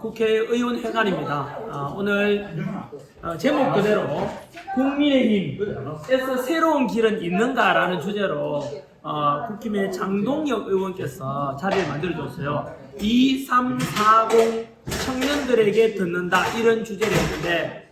국회의원회관입니다. 오늘 제목 그대로 국민의힘에서 새로운 길은 있는가라는 주제로 국힘의 장동혁 의원께서 자리를 만들어줬어요. 2340 청년들에게 듣는다 이런 주제를 했는데,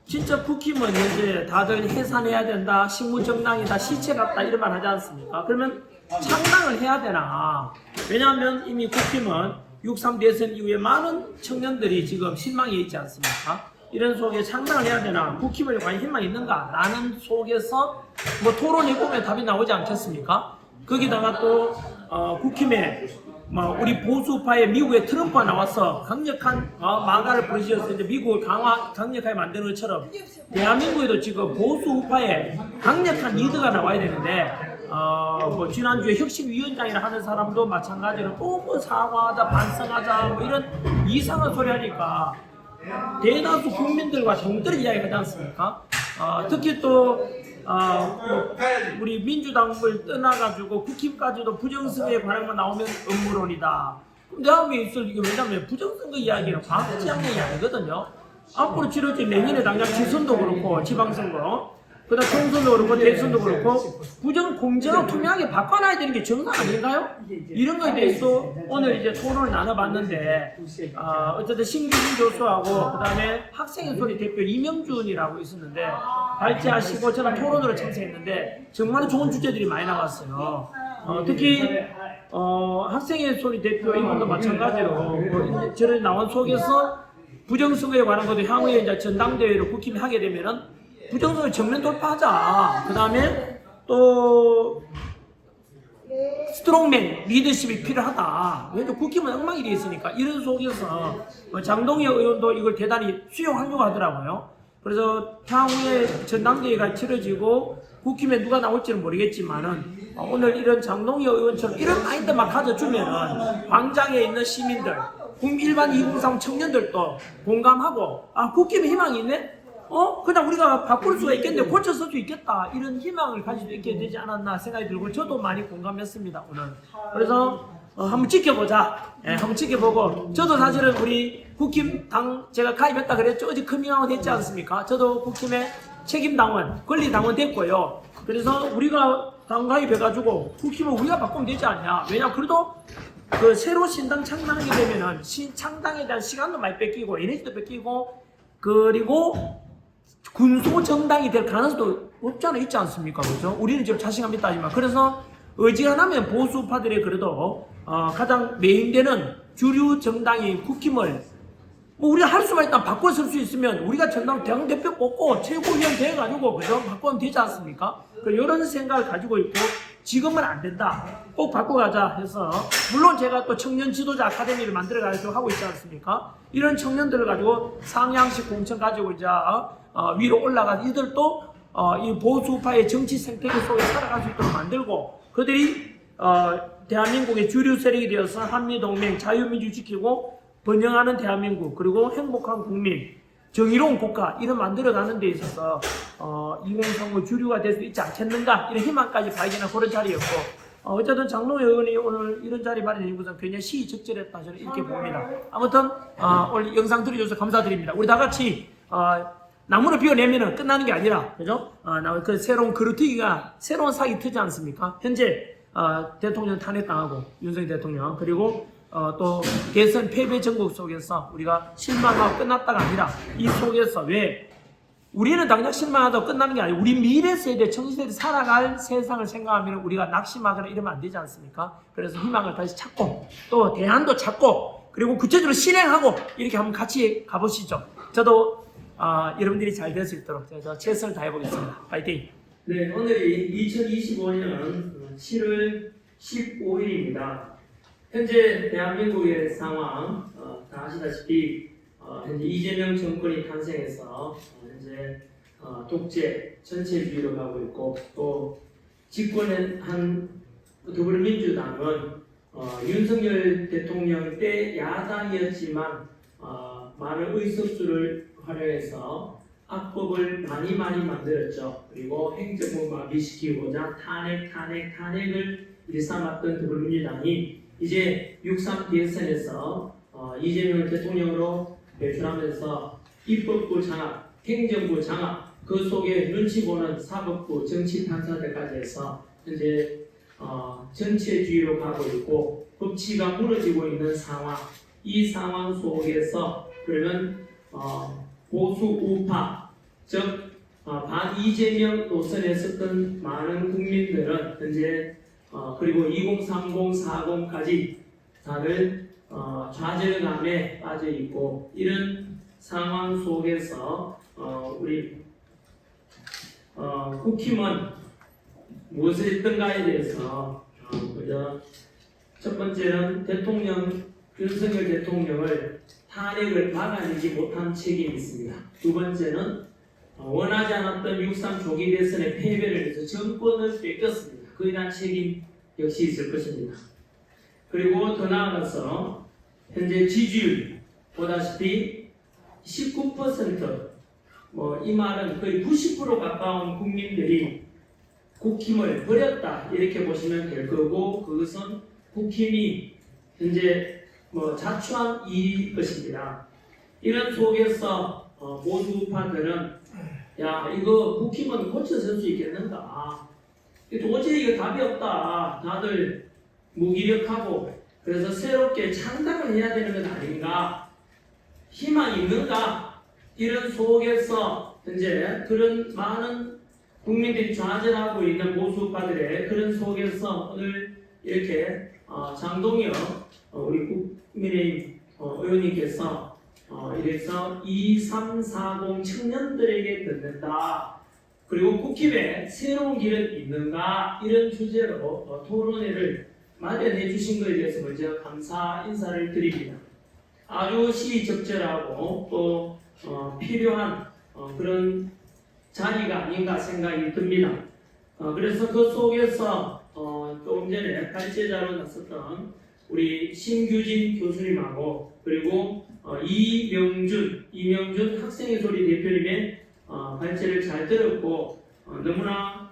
진짜 국힘은 이제 다들 해산해야 된다, 식무정당이다, 시체 같다 이런 말 하지 않습니까? 그러면 창당을 해야 되나? 왜냐하면 이미 국힘은 6.3 대선 이후에 많은 청년들이 지금 실망해 있지 않습니까? 이런 속에 창당을 해야 되나? 국힘을 과연 희망이 있는가? 라는 속에서 뭐 토론해보면 답이 나오지 않겠습니까? 거기다가 또 국힘에 우리 보수파의 미국의 트럼프가 나와서 강력한 마가를 부르셔서 이제 미국을 강력하게 만드는 것처럼 대한민국에도 지금 보수 우파의 강력한 리더가 나와야 되는데, 지난주에 혁신위원장이라 하는 사람도 마찬가지로 또 뭐 사과하자, 반성하자, 뭐 이런 이상한 소리 하니까 대다수 국민들과 동떨어진 이야기 하지 않습니까? 특히 또, 우리 민주당을 떠나가지고 국힘까지도 부정선거에 관한 거 나오면 음모론이다. 다음에 있을 이게 왜냐면 부정선거 이야기는 과학지 않는 이야기거든요. 앞으로 치러질 내년에 당장 지선도 그렇고 지방선거, 그다음 총선도 그렇고 대선도 그렇고 부정 공정하고 투명하게 바꿔놔야 되는 게 정상 아닌가요? 이런 거에 대해서 오늘 이제 토론을 나눠봤는데, 어쨌든 신규진 교수하고 그다음에 학생의 소리 대표 이명준이라고 있었는데 발제하시고 저는 토론으로 참석했는데 정말 좋은 주제들이 많이 나왔어요. 특히 학생의 소리 대표 이분도 마찬가지로 저를 나온 속에서 부정선거에 관한 것도 향후에 이제 전당대회로 국힘이 하게 되면은 부정선거 정면 돌파하자. 그 다음에 또 스트롱맨 리더십이 필요하다. 왜냐면 국힘은 엉망이 되어 있으니까. 이런 속에서 장동혁 의원도 이걸 대단히 수용하려고 하더라고요. 그래서 향후에 전당대회가 치러지고 국힘에 누가 나올지는 모르겠지만은 오늘 이런 장동혁 의원처럼 이런 마인드만 가져주면은 광장에 있는 시민들, 일반 2030 청년들도 공감하고 국힘에 희망이 있네? 그냥 우리가 바꿀 수가 있겠는데 고쳐쓸 수 있겠다, 이런 희망을 가지고 있게 되지 않았나 생각이 들고 저도 많이 공감했습니다 오늘. 그래서 한번 지켜보자. 한번 지켜보고, 저도 사실은 우리 국힘 당 제가 가입했다 그랬죠. 어제 커밍아웃 했지 않습니까? 저도 국힘의 책임당원, 권리당원 됐고요. 그래서 우리가 당 가입해가지고 국힘을 우리가 바꾸면 되지 않냐. 왜냐, 그래도 그 새로 신당 창당하게 되면은 창당에 대한 시간도 많이 뺏기고 에너지도 뺏기고, 그리고 군소 정당이 될 가능성도 없지 않아 있지 않습니까? 그죠? 우리는 지금 자신감 있다지만, 그래서 어지간하면 보수파들이 그래도 가장 메인되는 주류 정당인 국힘을 우리가 할 수만 있다면 바꿔 쓸 수 있으면 우리가 전당 대표 뽑고 최고위원 돼가지고 그죠? 바꾸면 되지 않습니까? 이런 생각을 가지고 있고, 지금은 안 된다, 꼭 바꿔가자 해서, 물론 제가 또 청년 지도자 아카데미를 만들어가지고 하고 있지 않습니까? 이런 청년들을 가지고 상향식 공천 가지고 이제 위로 올라가서 이들도 이 보수파의 정치 생태계 속에 살아갈 수 있도록 만들고, 그들이 대한민국의 주류 세력이 되어서 한미동맹, 자유민주 지키고 번영하는 대한민국, 그리고 행복한 국민, 정의로운 국가, 이런 만들어가는 데 있어서 2030 주류가 될 수 있지 않겠는가, 이런 희망까지 발견한 그런 자리였고, 어쨌든 장동혁 의원이 오늘 이런 자리 마련해 주셔서 굉장히 시의적절했다, 저는 이렇게 봅니다. 아무튼 오늘 영상 들어주셔서 감사드립니다. 우리 다 같이 나무를 비워내면은 끝나는 게 아니라, 그죠? 그 새로운 그루트기가 새로운 삭이 트지 않습니까? 현재 대통령 탄핵당하고 윤석열 대통령, 그리고 또 대선 패배 전국 속에서 우리가 실망하고 끝났다가 아니라, 이 속에서 왜 우리는 당장 실망하다고 끝나는 게 아니고 우리 미래 세대, 청시세대 살아갈 세상을 생각하면 우리가 낙심하거나 이러면 안 되지 않습니까? 그래서 희망을 다시 찾고 또 대안도 찾고 그리고 구체적으로 실행하고 이렇게 한번 같이 가보시죠. 저도 여러분들이 잘 될 수 있도록 제가 최선을 다해보겠습니다. 파이팅! 네, 오늘이 2025년 7월 15일입니다. 현재 대한민국의 상황 다 아시다시피 현재 이재명 정권이 탄생해서 현재 독재 전체주의로 가고 있고, 또 집권한 한 더불어민주당은 윤석열 대통령 때 야당이었지만 많은 의석수를 활용해서 악법을 많이 만들었죠. 그리고 행정부 마비시키고자 탄핵을 일삼았던 더불어민주당이 이제 6.3 대선에서 이재명을 대통령으로 배출하면서 입법부 장악, 행정부 장악, 그 속에 눈치 보는 사법부, 정치 판사들까지 해서 현재 전체주의로 가고 있고 법치가 무너지고 있는 상황, 이 상황 속에서 그러면 보수 우파, 즉 반 이재명 노선에 섰던 많은 국민들은 현재 그리고 2030, 40까지 다들 좌절감에 빠져 있고 이런 상황 속에서 우리 국힘은 무엇을 했던가에 대해서 먼저 첫 번째는 윤석열 대통령을 탄핵을 막아내지 못한 책임이 있습니다. 두 번째는 원하지 않았던 6.3 조기 대선의 패배를 해서 정권을 뺏겼습니다. 그에 대한 책임 역시 있을 것입니다. 그리고 더 나아가서 현재 지지율 보다시피 19%, 이 말은 거의 90% 가까운 국민들이 국힘을 버렸다 이렇게 보시면 될 거고 그것은 국힘이 현재 자초한 일일 것입니다. 이런 속에서 보수파들은 야 이거 국힘은 고쳐설 수 있겠는가? 도저히 이거 답이 없다. 다들 무기력하고 그래서 새롭게 창당을 해야 되는 건 아닌가? 희망이 있는가? 이런 속에서 현재 그런 많은 국민들이 좌절하고 있는 보수파들의 그런 속에서 오늘 이렇게 장동혁 우리 국민의힘 의원님께서 이래서 2340 청년들에게 듣는다. 그리고 국힘에 새로운 길은 있는가? 이런 주제로 토론회를 마련해 주신 것에 대해서 먼저 감사 인사를 드립니다. 아주 시의적절하고 또 필요한 그런 자리가 아닌가 생각이 듭니다. 그래서 그 속에서 조금 전에 발제자로 나섰던 우리 신규진 교수님하고 그리고 이명준 학생의 소리 대표님의 발제를 잘 들었고 너무나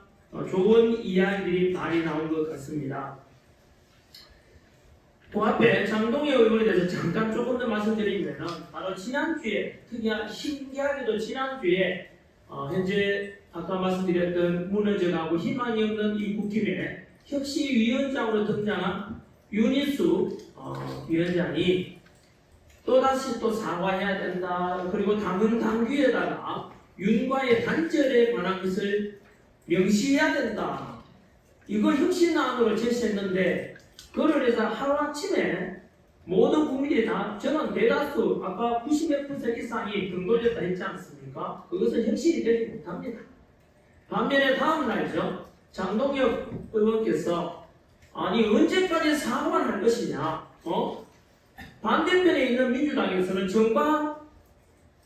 좋은 이야기들이 많이 나온 것 같습니다. 그 앞에 장동혁 의원에 대해서 잠깐 조금 더 말씀드리면 바로 지난주에 신기하게도 지난주에 현재 아까 말씀드렸던 무너져가고 희망이 없는 이 국힘의 혁신위원장으로 등장한 윤희수 위원장이 또다시 또 사과해야 된다. 그리고 당규에다가 윤과의 단절에 관한 것을 명시해야 된다. 이걸 혁신안으로 제시했는데 그걸 해서 하루아침에 모든 국민들이 다 저는 대다수 아까 90몇% 이상이 등록됐다 했지 않습니까? 그것은 혁신이 되지 못합니다. 반면에 다음 날이죠. 장동혁 의원께서 아니 언제까지 사과를 할 것이냐? 반대편에 있는 민주당에서는 정과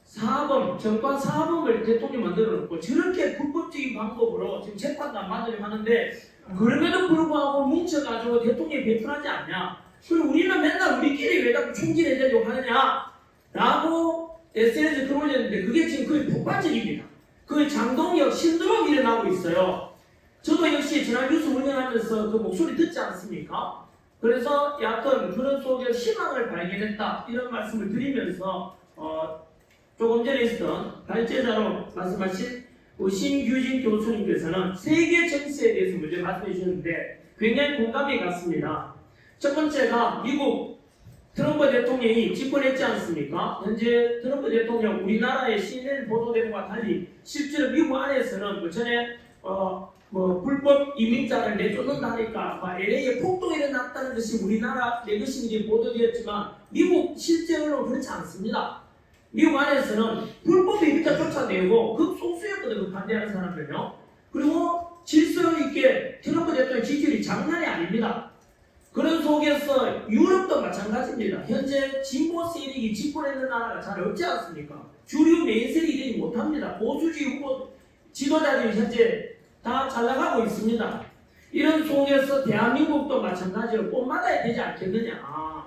사범을 대통령 만들어 놓고 저렇게 불법적인 방법으로 지금 재판도 안 받으려고 하는데 그럼에도 불구하고 뭉쳐가지고 대통령이 배출하지 않냐? 그리고 우리는 맨날 우리끼리 왜 자꾸 총질해내려고 하느냐? 라고 SNS에 글 올렸는데 그게 지금 거의 폭발적입니다. 그 장동혁 신드롬이 일어나고 있어요. 저도 역시 지난 뉴스 운영하면서 그 목소리 듣지 않습니까? 그래서 여하튼 그런 속에 희망을 발견했다 이런 말씀을 드리면서 조금 전에 있었던 발제자로 말씀하신 신규진 교수님께서는 세계 정세에 대해서 먼저 말씀해 주셨는데 굉장히 공감이 갔습니다. 첫 번째가 미국 트럼프 대통령이 집권했지 않습니까? 현재 트럼프 대통령 우리나라의 CNN 보도되는 것과 달리 실제로 미국 안에서는 그 전에 불법 이민자를 내쫓는다니까 LA에 폭동이 일어났다는 것이 우리나라 내것이 보도되었지만 미국 실제 언론은 그렇지 않습니다. 미국 안에서는 불법 이민자 쫓아내고 극소수였거든요. 반대하는 사람들요. 그리고 질서 있게 트럼프 대통령 지지율이 장난이 아닙니다. 그런 속에서 유럽도 마찬가지입니다. 현재 진보 세력이 집권했는 나라가 잘 없지 않습니까? 주류 메인 세력이 되지 못합니다. 보수주의 후보 지도자들이 현재 다 잘 나가고 있습니다. 이런 속에서 대한민국도 마찬가지로 뽐받아야 되지 않겠느냐.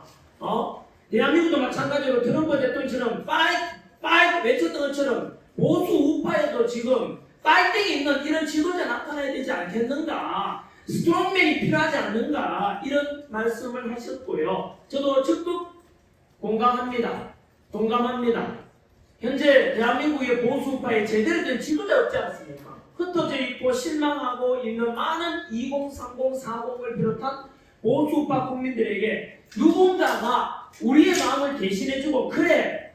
대한민국도 마찬가지로 트럼프 대통령처럼 파이트 외쳤던 것처럼 보수 우파에도 지금 파이팅이 있는 이런 지도자 나타나야 되지 않겠는가. 스트롱맨이 필요하지 않는가 이런 말씀을 하셨고요. 저도 적극 공감합니다. 동감합니다. 현재 대한민국의 보수파에 제대로 된 지도자 없지 않습니까? 흩어져 있고 실망하고 있는 많은 2030, 40을 비롯한 보수파 국민들에게 누군가가 우리의 마음을 대신해주고 그래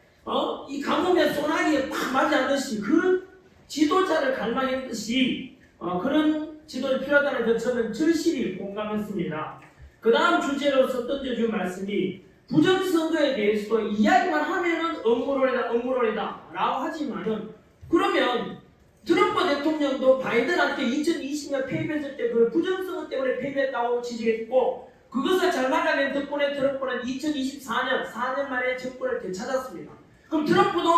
이 가뭄에 소나기에 팍 맞이하듯이 그 지도자를 갈망했듯이 그런 지도자 필요하다는 것 저는 절실히 공감했습니다. 그 다음 주제로서 던져준 말씀이 부정선거에 대해서도 이야기만 하면은 업무론이다 라고 하지만은 그러면 트럼프 대통령도 바이든한테 2020년 패배했을 때 그 부정선거 때문에 패배했다고 지적했고 그것을 잘 막아낸 덕분에 트럼프는 2024년 4년 만에 정권을 되찾았습니다. 그럼 트럼프도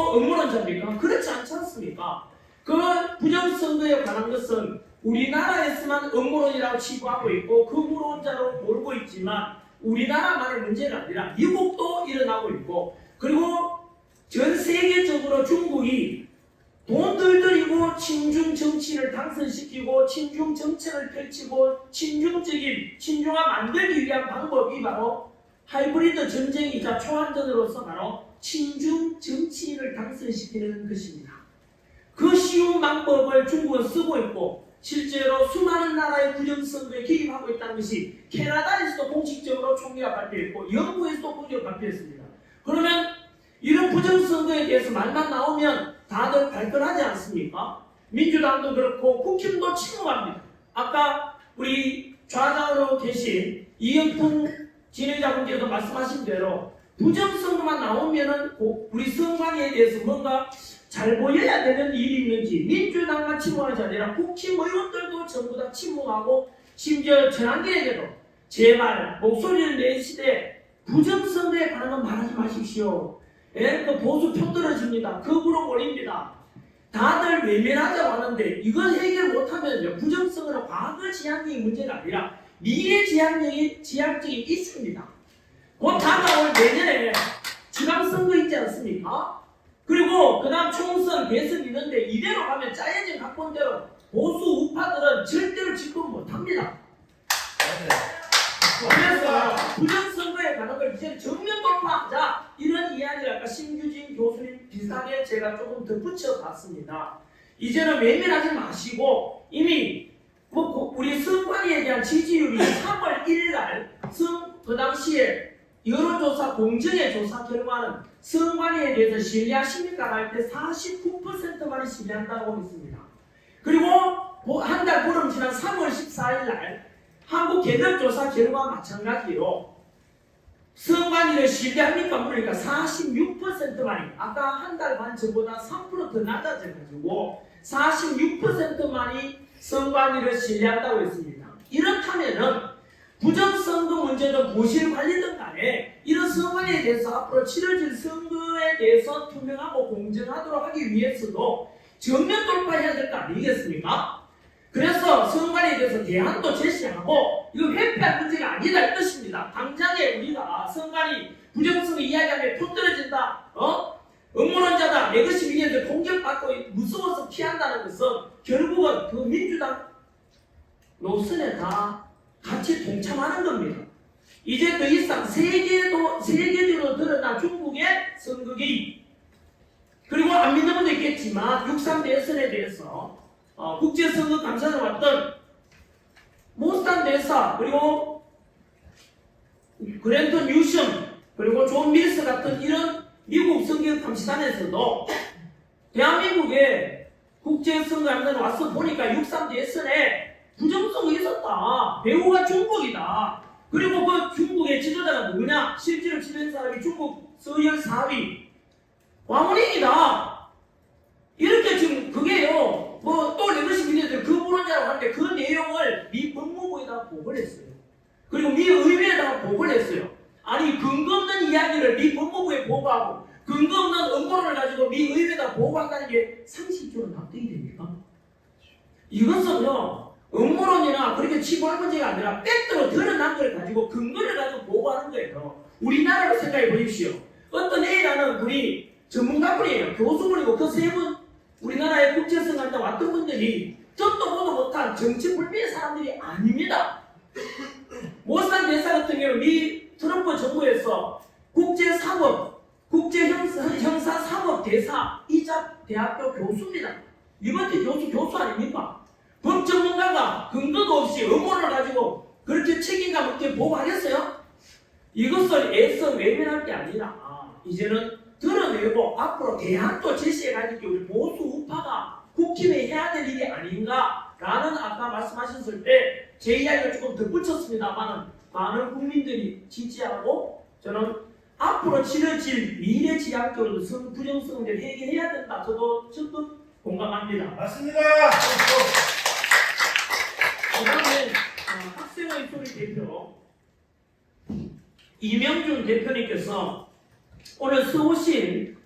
업무론자입니까? 그렇지 않지 않습니까? 그 부정선거에 관한 것은 우리나라에서만 음모론이라고 치부하고 있고 극우론자로 몰고 있지만 우리나라만의 문제가 아니라 미국도 일어나고 있고 그리고 전 세계적으로 중국이 돈 들들이고 친중 정치를 당선시키고 친중 정책을 펼치고 친중화 만들기 위한 방법이 바로 하이브리드 전쟁이자 초안전으로서 바로 친중 정치인을 당선시키는 것입니다. 그 쉬운 방법을 중국은 쓰고 있고 실제로 수많은 나라의 부정선거에 개입하고 있다는 것이 캐나다에서도 공식적으로 총리가 발표했고 영국에서도 공식적으로 발표했습니다. 그러면 이런 부정선거에 대해서 말만 나오면 다들 발끈하지 않습니까? 민주당도 그렇고 국힘도 침묵합니다. 아까 우리 좌장으로 계신 이영풍 진행자분께서 말씀하신 대로 부정선거만 나오면은 우리 선관위에 대해서 뭔가 잘 보여야 되는 일이 있는지 민주당만 침묵하지 아니라 국힘 의원들도 전부 다 침묵하고 심지어 전환기에게도 제발 목소리를 내시되 부정선거에 관한 건 말하지 마십시오. 예? 그 보수 표 떨어집니다. 극으로 몰립니다. 다들 외면하자고 하는데 이걸 해결 못하면요 부정선거는 과거 지향적인 문제가 아니라 미래 지향적인 있습니다. 곧 다가올 내년에 지방선거 있지 않습니까? 그리고 그 다음 총선, 대선 있는데 이대로 가면 짜여진 각본대로 보수 우파들은 절대로 집권 못합니다. 그래서 부정선거에 관한 걸 이제 정면 돌파하자 이런 이야기를 아까 심규진 교수님 비슷하게 제가 조금 더 붙여봤습니다. 이제는 외면하지 마시고 이미 우리 선관위에 대한 지지율이 3월 1일 그 당시에 여론조사 공정의 조사 결과는 선관위에 대해서 신뢰하십니까? 할 때 49%만이 신뢰한다고 했습니다. 그리고 한 달 보름 지난 3월 14일 날 한국개혁조사 결과와 마찬가지로 선관위를 신뢰합니까? 물으니까 46%만이 아까 한 달 반 전보다 3% 더 낮아져가지고 46%만이 선관위를 신뢰한다고 했습니다. 이렇다면은 부정선거 문제든 고실관리든 간에 이런 선관위에 대해서 앞으로 치러질 선거에 대해서 투명하고 공정하도록 하기 위해서도 정면 돌파해야 될 거 아니겠습니까? 그래서 선관위에 대해서 대안도 제시하고 이거 회피할 문제가 아니다 이 뜻입니다. 당장에 우리가 선관위 부정선거 이야기하면 표 떨어진다, 음모론자다, 내 것이 위에서 공격받고 무서워서 피한다는 것은 결국은 그 민주당 노선에 다 같이 동참하는 겁니다. 이제 더 이상 세계적으로 드러난 중국의 선거 개입 그리고 안 믿는 분도 있겠지만 6.3 대선에 대해서 국제선거감사를 왔던 모스탄 대사 그리고 그랜턴 유션 그리고 존 밀스 같은 이런 미국 선거감시단에서도 대한민국에 국제선거감사를 와서 보니까 6.3 대선에 부정선거 있었다. 배우가 중국이다. 그리고 그 중국의 지도자가 누구냐? 실제로 지도한 사람이 중국 서열 4위 왕원행이다. 이렇게 지금 그게요. 또 레거시 미디어들 그 불원자라고 하는데 그 내용을 미 법무부에다가 보고를 했어요. 그리고 미 의회에다가 보고를 했어요. 아니 근거 없는 이야기를 미 법무부에 보고하고 근거 없는 음모론을 가지고 미 의회에다 보고한다는 게 상식적으로 납득이 됩니까? 이것은요. 음모론이나 그렇게 치부할 문제가 아니라 팩트로 드러난 걸 가지고 근거를 가지고 보고하는 거예요. 우리나라로 생각해 보십시오. 어떤 A라는 분이 전문가분이에요. 교수분이고 그 세 분 우리나라의 국제선거에 왔던 분들이 듣도 보도 못한 정치 불비의 사람들이 아닙니다. 모스탄 대사 같은 경우 미 트럼프 트럼프 정부에서 국제형사사법대사이자 대학교 교수입니다. 리버티 교수 아닙니까? 법 전문가가 근거도 없이 음모를 가지고 그렇게 책임감 있게 보고하겠어요? 이것을 애써 외면할 게 아니라 이제는 드러내고 앞으로 대안도 제시해가지고 우리 보수 우파가 국힘에 해야 될 일이 아닌가라는 아까 말씀하셨을 때 제 이야기를 조금 덧붙였습니다만 많은 국민들이 지지하고 저는 앞으로 치러질 미래지향적으로 부정성을 해결해야 된다. 저도 적극 공감합니다. 맞습니다. 그다음에 학생의 소리 대표 이명준 대표님께서 오늘 써오신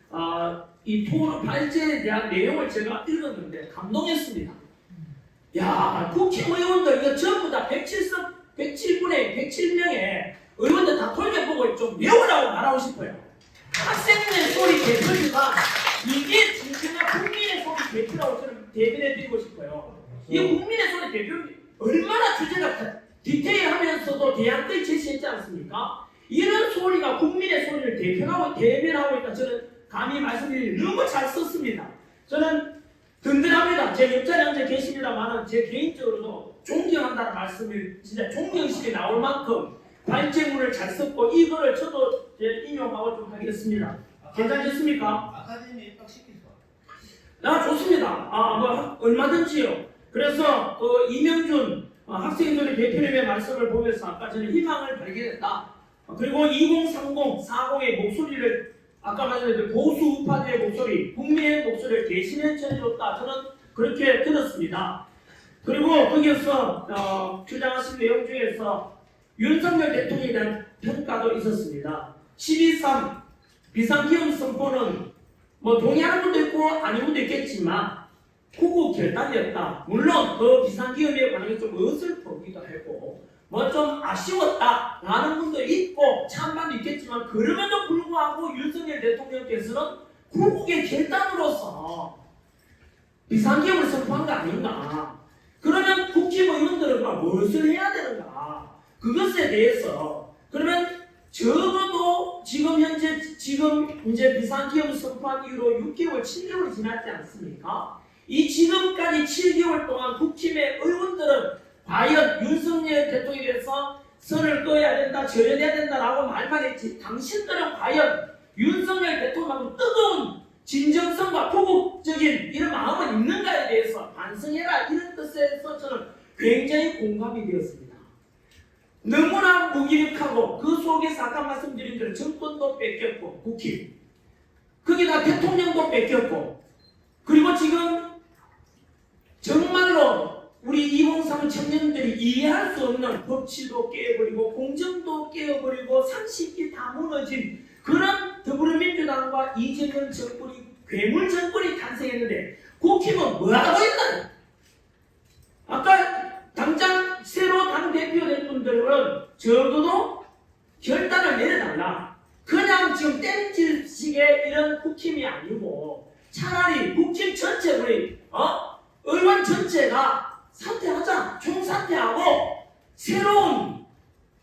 이 토론 발제에 대한 내용을 제가 읽었는데 감동했습니다. 야, 국힘 의원들 이거 전부 다 107분의 107명의 의원들 다 돌려보고 좀 외우라고 말하고 싶어요. 학생의 소리 대표지만 이게 진정한 국민의 소리 대표라고 저는 대변해드리고 싶어요. 이 국민의 소리 대표 얼마나 주제가 디테일하면서도 대안을 제시했지 않습니까? 이런 소리가 국민의 소리를 대변하고 있다. 저는 감히 말씀드리니 너무 잘 썼습니다. 저는 든든합니다. 제 옆자리 앉아 계십니다만은 제 개인적으로도 존경한다는 말씀을 진짜 존경식에 나올 만큼 발제문을 잘 썼고 이거를 저도 인용하고 좀 하겠습니다. 괜찮겠습니까? 아카데미 입학시키죠. 좋습니다. 뭐 얼마든지요. 그래서 이명준 학생들의 대표님의 말씀을 보면서 아까 저는 희망을 발견했다. 그리고 2030, 40의 목소리를 아까 말씀드린 보수 우파들의 목소리, 국민의 목소리를 대신해 전해줬다. 저는 그렇게 들었습니다. 그리고 거기에서 주장하신 내용 중에서 윤석열 대통령에 대한 평가도 있었습니다. 12.3 비상기업 선포는 뭐 동의하는 분도 있고 아닌 분도 있겠지만 후보 결단이었다. 물론 그 비상기업에 관한 좀 어설프기도 하고 뭐 좀 아쉬웠다라는 분도 있고 찬반도 있겠지만 그럼에도 불구하고 윤석열 대통령께서는 후보의 결단으로서 비상기업을 선포한 거 아닌가. 그러면 국힘 의원들은 무엇을 해야 되는가. 그것에 대해서 그러면 적어도 지금 이제 비상기업을 선포한 이후로 6개월, 7개월이 지났지 않습니까? 이 지금까지 7개월 동안 국힘의 의원들은 과연 윤석열 대통령에 대해서 선을 꺼야 된다, 절연해야 된다라고 말만 했지 당신들은 과연 윤석열 대통령하고 뜨거운 진정성과 포국적인 이런 마음은 있는가에 대해서 반성해라 이런 뜻에서 저는 굉장히 공감이 되었습니다. 너무나 무기력하고 그 속에서 아까 말씀드린 대로 정권도 뺏겼고 국힘 거기다 대통령도 뺏겼고 그리고 지금 정말로 우리 2030 청년들이 이해할 수 없는 법치도 깨버리고 공정도 깨어버리고 상식이 다 무너진 그런 더불어민주당과 이재명 정권이 괴물 정권이 탄생했는데 국힘은 뭐하고 있나? 아까 당장 새로 당대표된 분들은 적어도 결단을 내려달라. 그냥 지금 땡질식의 이런 국힘이 아니고 차라리 국힘 전체 우리 의원 전체가 사퇴하자. 총사퇴하고 새로운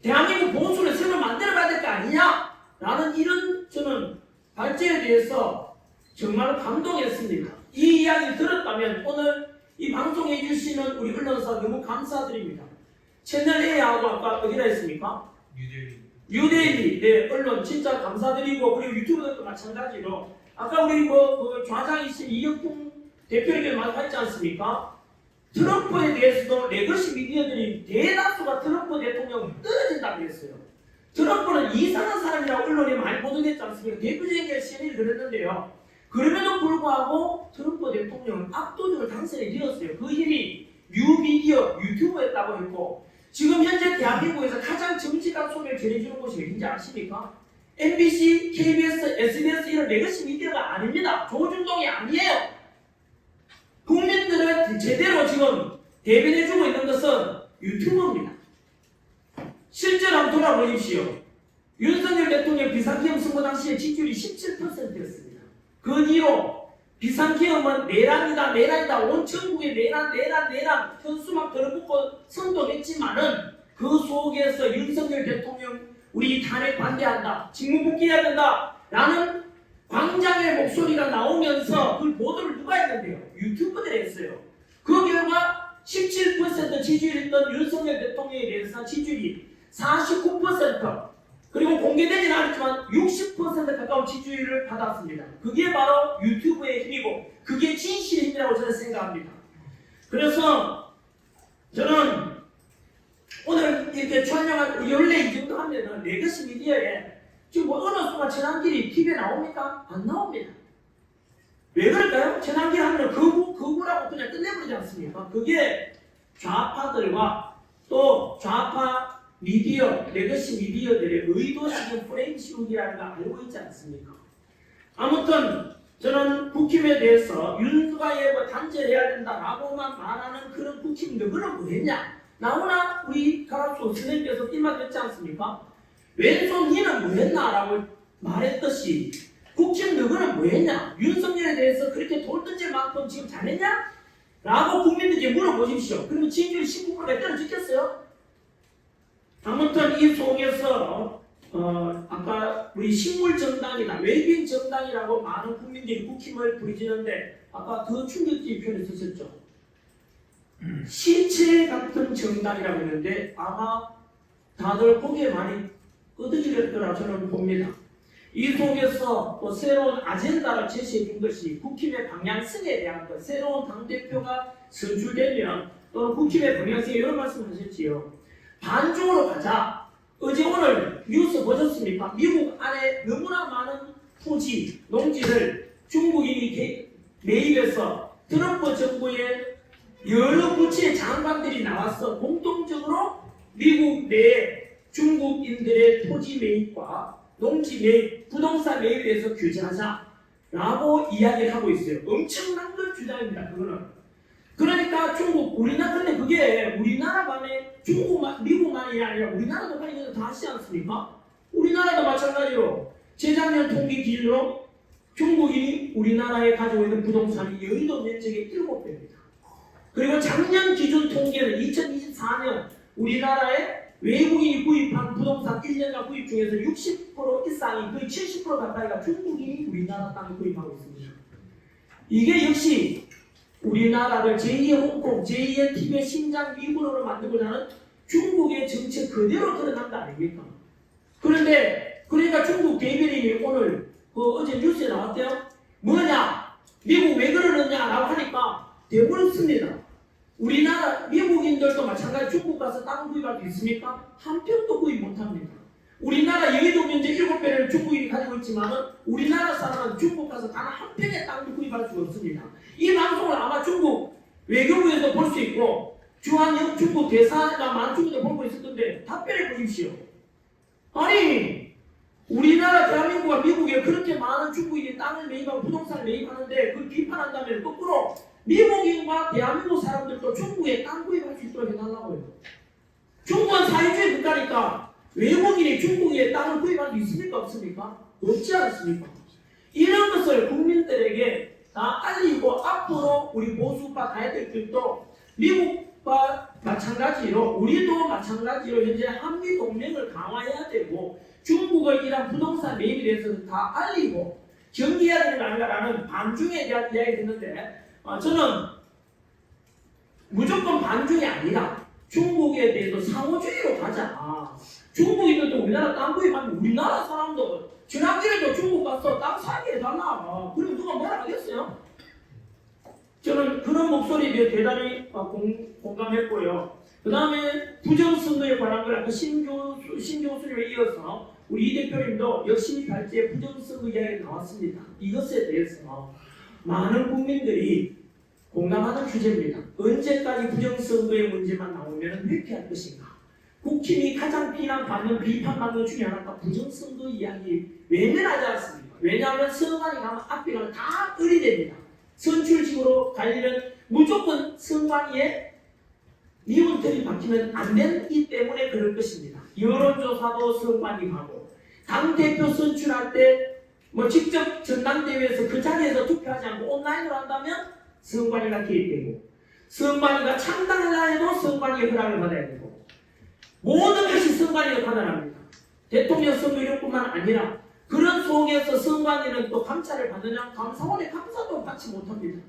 대한민국 보수를 새로 만들어가야 될 거 아니냐? 라는 이런 저는 발제에 대해서 정말 감동했습니다. 이 이야기를 들었다면 오늘 이 방송해 주시는 우리 언론사 너무 감사드립니다. 채널A하고 아까 어디라 했습니까? 뉴데일리. 네, 언론 진짜 감사드리고 그리고 유튜브들도 마찬가지로 아까 우리 좌장이신 이영풍 대표님께서 말씀하셨지 않습니까? 트럼프에 대해서도 레거시 미디어들이 대다수가 트럼프 대통령 떨어진다고 했어요. 트럼프는 이상한 사람이라고 언론이 많이 보도됐지 않습니까? 대표적인 게 CNN이 그랬는데요. 그럼에도 불구하고 트럼프 대통령은 압도적으로 당선이 되었어요. 그 힘이 뉴미디어, 유튜브였다고 했고 지금 현재 대한민국에서 가장 정치적 소리를 전해주는 곳이 어딘지 아십니까? MBC, KBS, SBS 이런 레거시 미디어가 아닙니다. 조중동이 아니에요. 국민들을 제대로 지금 대변해주고 있는 것은 유튜브입니다. 실제로 한번 돌아보십시오. 윤석열 대통령 비상기업 선거 당시에 지지율이 17%였습니다. 그 뒤로 비상기업은 내란이다 온 전국에 내란 현수막 들어붙고 선동했지만은 그 속에서 윤석열 대통령 우리 탄핵 반대한다, 직무복귀해야 된다 라는 광장의 목소리가 나오면서 그 보도를 누가 했는데요? 유튜브들이 했어요. 그 결과 17% 지지율이었던 윤석열 대통령에 대해서 지지율이 49%, 그리고 공개되지는 않았지만 60% 가까운 지지율을 받았습니다. 그게 바로 유튜브의 힘이고 그게 진실의 힘이라고 저는 생각합니다. 그래서 저는 오늘 이렇게 촬영한 원래 이 정도 하면은 레거시 미디어에 지금 뭐 어느 순간 전환길이 TV에 나옵니까? 안 나옵니다. 왜 그럴까요? 전환길 하면 거부라고 그냥 끝내버리지 않습니까? 그게 좌파들과 또 좌파 미디어, 레거시 미디어들의 의도적인 프레임 씌우기라는 걸 알고 있지 않습니까? 아무튼 저는 국힘에 대해서 윤석열과 뭐 단절해야 된다라고만 말하는 그런 국힘 누구는 뭐했냐? 나오나 우리 가락수 선생님께서 일말했지 않습니까? 왼손 니는 뭐했나라고 말했듯이 국힘 누구는 뭐했냐? 윤석열에 대해서 그렇게 돌던질 만큼 지금 잘했냐? 라고 국민들께 물어보십시오. 그러면 지지율 19%가 떨어지겠어요? 아무튼 이 속에서 아까 우리 식물 정당이다, 웰빙 정당이라고 많은 국민들이 국힘을 부르짖는데 아까 더 충격적인 표현을 쓰셨죠. 시체 같은 정당이라고 했는데 아마 다들 거기에 많이 끄덕일 거라 저는 봅니다. 이 속에서 또 새로운 아젠다를 제시해 준 것이 국힘의 방향성에 대한 것, 새로운 당대표가 선출되면 또는 국힘의 방향성에 이런 말씀하셨지요. 반중으로 가자. 어제 오늘 뉴스 보셨습니까? 미국 안에 너무나 많은 토지, 농지를 중국인이 매입해서 트럼프 정부의 여러 부처의 장관들이 나와서 공통적으로 미국 내에 중국인들의 토지 매입과 농지 매입, 부동산 매입에 대해서 규제하자라고 이야기를 하고 있어요. 엄청난 걸 주장입니다. 그거는. 그러니까 중국, 우리나라, 근데 그게 우리나라만의 미국만이 아니라 우리나라도 관련해서 다 하시지 않습니까? 우리나라도 마찬가지로 재작년 통계 기준으로 중국인이 우리나라에 가지고 있는 부동산이 여의도 면적의 7배입니다. 그리고 작년 기준 통계는 2024년 우리나라에 외국인이 구입한 부동산 1년간 구입 중에서 60% 이상이 거의 70% 가까이가 중국인이 우리나라 땅을 구입하고 있습니다. 이게 역시 우리나라를 제2의 홍콩, 제2의 티벳, 신장, 위구르로 만들고자 하는 중국의 정책 그대로 드러난 거 아닙니까? 그런데 그러니까 중국 대변인이 오늘 어제 뉴스에 나왔대요. 뭐냐? 미국 왜 그러느냐라고 하니까 대부분 씁니다. 우리나라 미국인들도 마찬가지 중국 가서 땅 구입할 수 있습니까? 한 평도 구입 못합니다. 우리나라 여의도 면적 7배를 중국인이 가지고 있지만 우리나라 사람은 중국 가서 단 한 평의 땅도 구입할 수 없습니다. 이 방송을 아마 중국 외교부에서 볼 수 있고 주한영 중국 대사가 많은 중국에 보고 있을 건데 답변해 보십시오. 아니 우리나라 대한민국과 미국에 그렇게 많은 중국인이 땅을 매입하고 부동산을 매입하는데 그걸 비판한다면 거꾸로 미국인과 대한민국 사람들도 중국에 땅 구입할 수 있도록 해달라고요. 중국은 사회주의 국가니까 외국인이 중국에 땅을 구입할 수 있습니까? 없습니까? 없지 않습니까? 이런 것을 국민들에게 다 알리고 앞으로 우리 보수파 가해들들도 미국과 마찬가지로 우리도 마찬가지로 현재 한미 동맹을 강화해야 되고 중국의 이런 부동산 매입에 대해서 다 알리고 경계해야 되는 거 아닌가라는 반중에 대한 이야기를 했는데 저는 무조건 반중이 아니라 중국에 대해서 상호주의로 가자. 중국인들도 우리나라 땅 구입하면 우리나라 사람도 지난길에도 중국 가서 땅 사게 해달라. 그리고 누가 뭐라 하겠어요? 저는 그런 목소리에 대단히 공감했고요. 그 다음에 부정선거에 관한 걸 아까 신교수님에 이어서 우리 이 대표님도 역시 발제의 부정선거 이야기가 나왔습니다. 이것에 대해서 많은 국민들이 공감하는 주제입니다. 언제까지 부정선거의 문제만 나오면 회피할 것인가? 국힘이 가장 비판받는 중에 하나가 부정선거 이야기 외면하지 않습니까? 왜냐하면 선관위 가면 앞에 가면 다 의리됩니다. 선출직으로 갈 일은 무조건 선관위에 미운털이 박히면 안 되기 때문에 그럴 것입니다. 여론조사도 선관위 가고 당대표 선출할 때 직접 전당대회에서 그 자리에서 투표하지 않고 온라인으로 한다면 선관위가 개입되고 선관위가 창당하려 해도 선관위의 허락을 받아야 되고 모든 것이 선관위가 판단합니다. 대통령 선거 이력뿐만 아니라 그런 속에서 선관위는 또 감찰을 받느냐? 감사원의 감사도 받지 못합니다.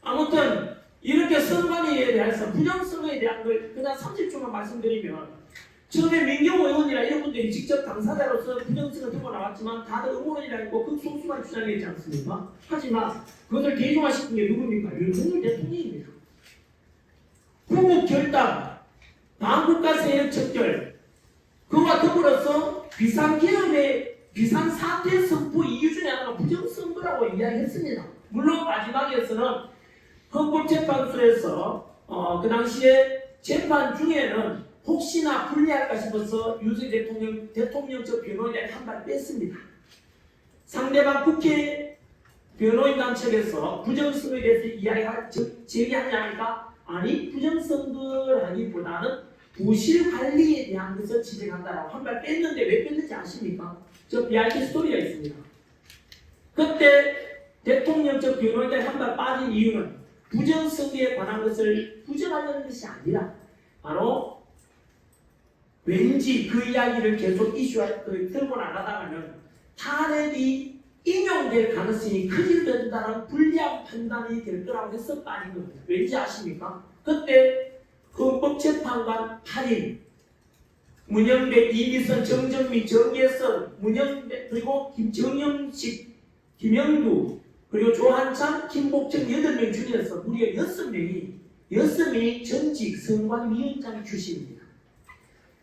아무튼 이렇게 선관위에 대해서 부정선거에 대한 걸 그냥 30초만 말씀드리면 처음에 민경호 의원이나 이런 분들이 직접 당사자로서 부정선거 들고 나왔지만 다들 음모론이라 했고 극소수만 주장했지 않습니까? 하지만 그것을 대중화시킨 게 누굽니까? 윤석열 대통령입니다. 후국 결단, 당국가 세력 척결, 그와 더불어서 비상기업의 비상사태 선포 이유 중에 하나가 부정선거라고 이야기했습니다. 물론 마지막에서는 헌법재판소에서 그 당시에 재판 중에는 혹시나 불리할까 싶어서 윤석열 대통령적 변호인단에 한 발 뺐습니다. 상대방 국회 변호인단 측에서 부정선거에 대해서 제기하냐니까 아니 부정선거라기보다는 부실관리에 대한 것을 지적한다라고 한 발 뺐는데 왜 뺐는지 아십니까? 저 비하인드 스토리가 있습니다. 그때 대통령적 변호인단에 한 발 빠진 이유는 부정선거에 관한 것을 부정하려는 것이 아니라 바로 왠지 그 이야기를 계속 들고 나가다가는 탄핵이 인용될 가능성이 커진다는 불리한 판단이 될 거라고 했었다는 겁니다. 왠지 아십니까? 그때 헌법재판관 8인 문영배, 이미선, 정정민, 정예선, 문영배 그리고 정영식, 김영두 그리고 조한창, 김복정 8명 중에서 무려 6명이 전직 선관위원장 출신입니다.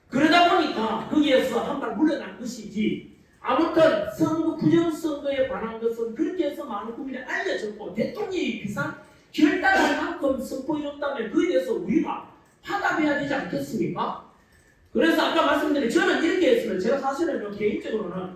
그러다 보니까 거기에서 한 발 물러난 것이지 아무튼 선거 부정선거에 관한 것은 그렇게 해서 많은 국민이 알려졌고 대통령이 비상 결단할 만큼 선포해줬다면 그에 대해서 우리가 화답해야 되지 않겠습니까? 그래서 아까 말씀드린 저는 이렇게 했습니다. 제가 사실은 개인적으로는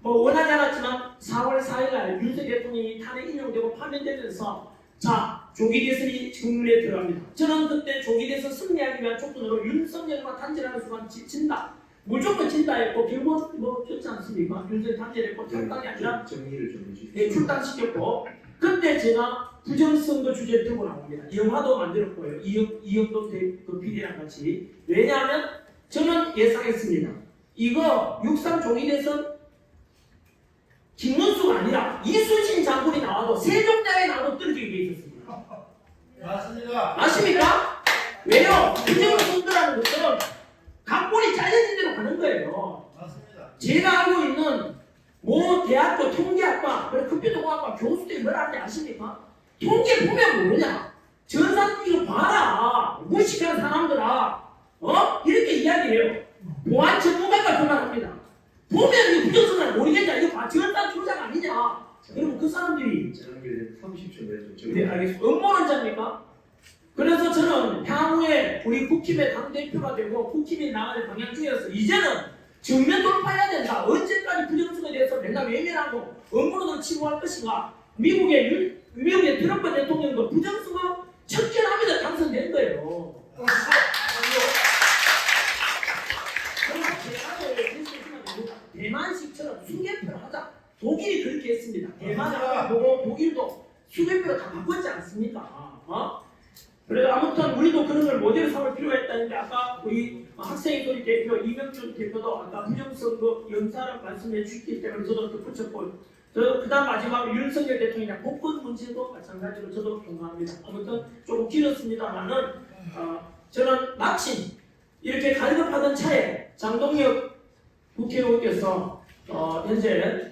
원하지 않았지만 4월 4일날 윤석열 대통령이 탄핵 인용되고 파면되면서 자 조기 대선이 정문에 들어갑니다. 저는 그때 조기 대선 승리하기 위한 조건으로 윤석열과 단절하는 순간 진다. 무조건 진다 했고 결국 그렇지 않습니까? 윤석열 단절했고 탈당이 아니라 정리를 좀 해주시죠. 네, 출당시켰고 그때 제가 부정선거 주제를 들고 나옵니다. 영화도 만들었고요. 이영돈 그 PD랑 같이. 왜냐하면 저는 예상했습니다. 이거 6.3 조기 대선 김문수가 아니라 이순신 장군이 나와도 세종대왕이 나와도 떨어지게 돼 있었습니다. 맞습니다. 아십니까? 왜요? 부정선거라는 것들은 각본이 짜여진 대로 가는 거예요. 맞습니다. 제가 알고 있는 모 대학교 통계학과 그리고 컴퓨터공학과 교수들이 뭐라 하는지 아십니까? 통계 보면 모르냐? 전산 이거 봐라. 무식한 사람들아. 이렇게 이야기를 해요. 보안 전문가가 그 말합니다. 보면 이 부정선거를 모르겠냐? 이거 봐. 전산 조작 아니냐? 여러분 그 사람들이 저는 30초 내에 좀 네, 알겠습니다. 음모론자입니까? 그래서 저는 향후에 우리 국힘의 당대표가 되고 국힘이 나갈 방향 중에서 이제는 정면 돌파해야 된다. 언제까지 부정선거에 대해서 맨날 외면하고 음모론을 치부할 것인가? 미국의 트럼프 대통령도 부정선거 척결합니다. 당선된 거예요. 대만식처럼 수개표를 하자. 독일이 그렇게 했습니다. 대만을 보고 독일도 수개표를 다 바꿨지 않습니까? 그래서 아무튼 우리도 그런 걸 모델로 삼을 필요가 있다는데 아까 우리 학생회의 대표 이명준 대표도 아까 부정선거 영사를 말씀해 주셨기 때문에 저도 덧붙였고 그 다음 마지막으로 윤석열 대통령이나 복권 문제도 마찬가지로 저도 동감합니다. 아무튼 조금 길었습니다만은 저는 마침 이렇게 갈급하던 차에 장동혁 국회의원께서 현재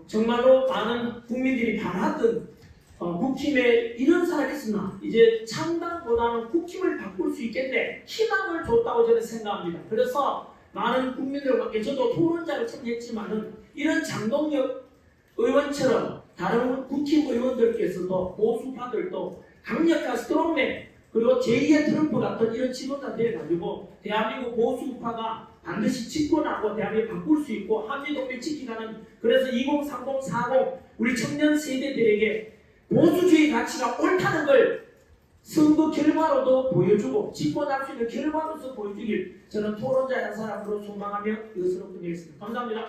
정말로 많은 국민들이 바라던 국힘에 이런 사람이 있으나 이제 창당보다는 국힘을 바꿀 수 있겠네 희망을 줬다고 저는 생각합니다. 그래서 많은 국민들과 함께 저도 토론자로 참여했지만은 이런 장동혁 의원처럼 다른 국힘 의원들께서도 보수파들도 강력한 스트롱맨 그리고 제2의 트럼프 같은 이런 지도자들을 가지고 대한민국 보수파가 반드시 집권하고 대한민국 바꿀 수 있고 한미동맹 지키가는 그래서 2030, 40 우리 청년 세대들에게 보수주의 가치가 옳다는 걸 선거 결과로도 보여주고 집권할 수 있는 결과로서 보여주길 저는 토론자 한 사람으로 소망하며 이것으로 끝내겠습니다. 감사합니다.